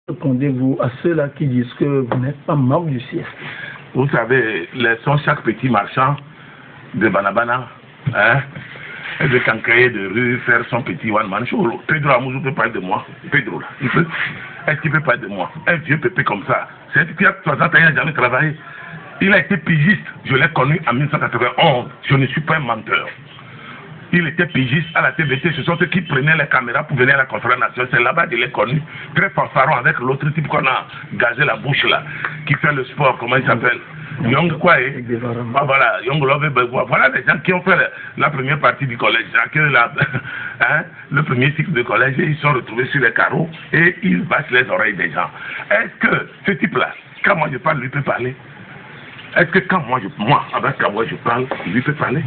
Répondez-vous à ceux-là qui disent que vous n'êtes pas membre du CST? Vous savez, laissons chaque petit marchand de Banabana, et de Kankaye de rue faire son petit one-man show. Pedro Amouzou peut parler de moi. Pedro, là, il peut. Est-ce qu'il peut parler de moi? Un vieux pépé comme ça. C'est un type qui a 60 ans, il n'a jamais travaillé. Il a été pigiste. Je l'ai connu en 1991. Je ne suis pas un menteur. Il était pigiste à la TVT. Ce sont ceux qui prenaient les caméras pour venir à la conférence nationale. C'est là-bas qu'il est connu. Très fanfaron avec l'autre type qu'on a gazé la bouche là, qui fait le sport, comment il s'appelle? Young quoi, voilà, Young Love, voilà des gens qui ont fait la première partie du collège, le premier cycle de collège, et ils sont retrouvés sur les carreaux et ils battent les oreilles des gens. Est-ce que ce type-là, quand moi je parle, lui peut parler? Est-ce que quand moi je parle, lui peut parler?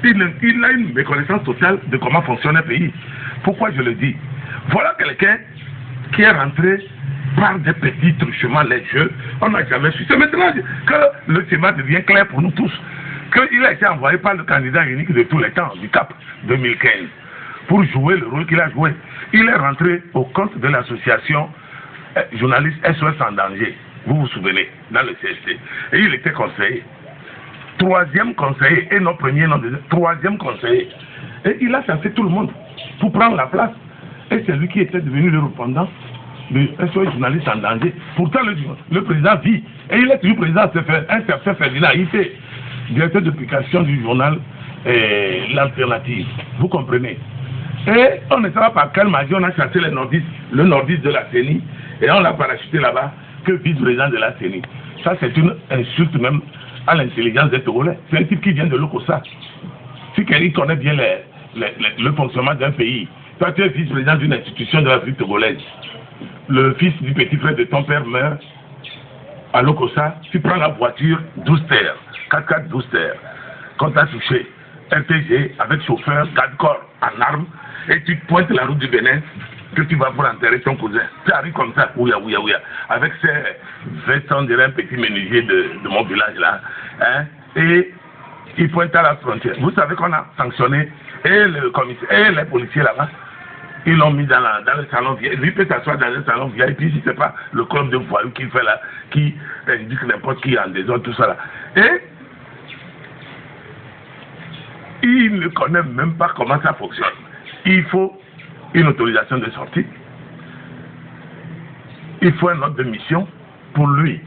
Il a une méconnaissance totale de comment fonctionne un pays. Pourquoi je le dis? Voilà quelqu'un qui est rentré par des petits truchements, les jeux, on n'a jamais su. C'est maintenant que le schéma devient clair pour nous tous, qu'il a été envoyé par le candidat unique de tous les temps, du CAP 2015, pour jouer le rôle qu'il a joué. Il est rentré au compte de l'association journaliste SOS en danger, vous vous souvenez, dans le CST. Et il était conseiller. Troisième conseiller, et non premier, non deuxième, troisième conseiller. Et il a chassé tout le monde pour prendre la place. Et c'est lui qui était devenu le répondant de SOS journaliste en danger. Pourtant, le président vit. Et il est toujours président, un certain Ferdinand Ité, directeur de publication du journal L'Alternative. Vous comprenez? Et on ne sait pas par quelle magie on a chassé le nordiste de la CENI, et on l'a parachuté là-bas que vice-président de la CENI. Ça, c'est une insulte même à l'intelligence des Togolais. C'est un type qui vient de l'Okosa. Si quelqu'un connaît bien le fonctionnement d'un pays, toi tu es vice-président d'une institution de la République togolaise, le fils du petit frère de ton père meurt à l'Okosa, tu prends la voiture 12 terres, 4x4 12 terres, quand tu as touché RPG avec chauffeur, garde-corps en armes, et tu pointes la route du Bénin, que tu vas pour enterrer ton cousin. Tu arrives comme ça, ouya, avec ces vêtements, on dirait un petit menuisier de mon village là, et il pointe à la frontière. Vous savez qu'on a sanctionné et le commissaire et les policiers là-bas, ils l'ont mis dans le salon VIP. Lui peut s'asseoir dans un salon VIP si c'est pas le club de voyous qu'il fait là, qui indique n'importe qui en désordre, tout ça là. Et il ne connaît même pas comment ça fonctionne. Il faut une autorisation de sortie. Il faut un ordre de mission pour lui,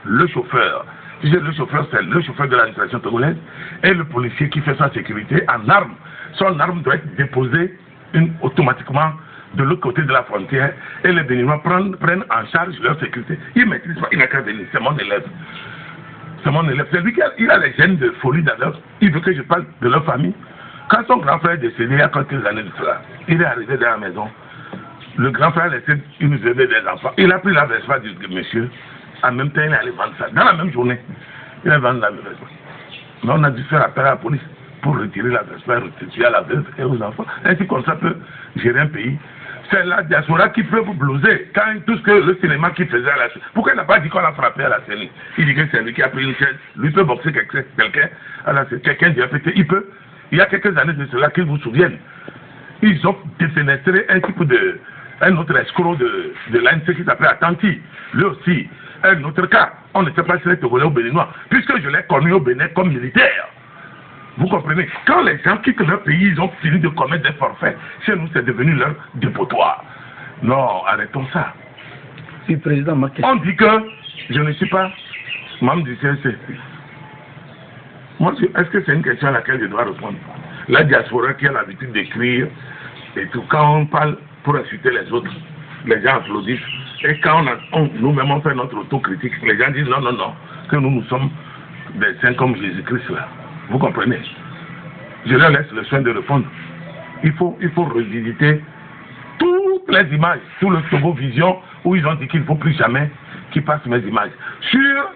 le chauffeur. Le chauffeur, c'est le chauffeur de l'administration togolaise et le policier qui fait sa sécurité en armes. Son arme doit être déposée automatiquement de l'autre côté de la frontière et les Béninois prennent en charge leur sécurité. Il maîtrise pas, il n'a qu'à venir, c'est mon élève. C'est mon élève. C'est lui qui a les gènes de folie d'ailleurs. Il veut que je parle de leur famille. Quand son grand frère est décédé il y a quelques années de cela, il est arrivé dans la maison. Le grand frère a laissé une bébé des enfants. Il a pris la Vespa du monsieur. En même temps, il est allé vendre ça. Dans la même journée, il a vendu la Vespa. Mais on a dû faire appel à la police pour retirer la Vespa, restituer à la veuve et aux enfants. Ainsi comme ça peut gérer un pays. C'est la diaspora qui peut vous blouser. Quand tout ce que le cinéma qui faisait à la scène. Pourquoi il n'a pas dit qu'on a frappé à la scène? Il dit que c'est lui qui a pris une chaise. Lui peut boxer quelqu'un à la scène. Quelqu'un dit il peut. Il y a quelques années de cela qu'ils vous souviennent. Ils ont défenestré un autre escroc de l'ANC qui s'appelait Attanti. Lui aussi, un autre cas. On ne sait pas si c'est Togolais ou Béninois, puisque je l'ai connu au Bénin comme militaire. Vous comprenez? Quand les gens quittent leur pays, ils ont fini de commettre des forfaits. Chez nous, c'est devenu leur dépotoir. Non, arrêtons ça. Oui, président, ma question. On dit que je ne suis pas membre du CSC. Moi, est-ce que c'est une question à laquelle je dois répondre? La diaspora qui a l'habitude d'écrire et tout, quand on parle pour insulter les autres, les gens applaudissent. Et quand nous-mêmes on fait notre autocritique, les gens disent non, que nous sommes des saints comme Jésus-Christ là. Vous comprenez? Je leur laisse le soin de répondre. Il faut revisiter toutes les images, tout le Togo Vision, où ils ont dit qu'il ne faut plus jamais qu'ils passent mes images. Sur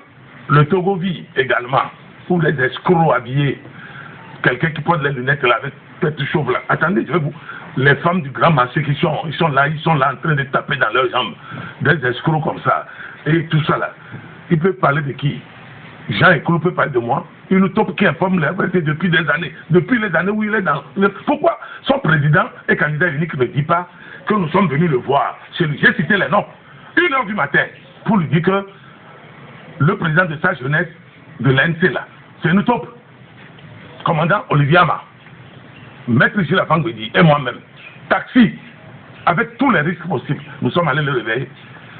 le Togo Vie également, où les escrocs habillés, quelqu'un qui porte les lunettes là avec tête chauve là. Attendez, je vais vous. Les femmes du grand marché ils sont là en train de taper dans leurs jambes. Des escrocs comme ça. Et tout ça là. Ils peuvent parler de qui? Jean Éclou peut parler de moi. Une utopie qui informe la vérité depuis des années. Depuis les années où il est dans. Pourquoi son président et candidat unique ne dit pas que nous sommes venus le voir chez lui? J'ai cité les noms. Une 1h du matin pour lui dire que le président de sa jeunesse de l'ANC là, c'est une taupe. Commandant Olivier Ama, Maître Gilles Afangwedi et moi-même, taxi, avec tous les risques possibles, nous sommes allés le réveiller.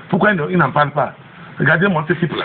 Pourquoi il n'en parle pas? Regardez-moi ce type là.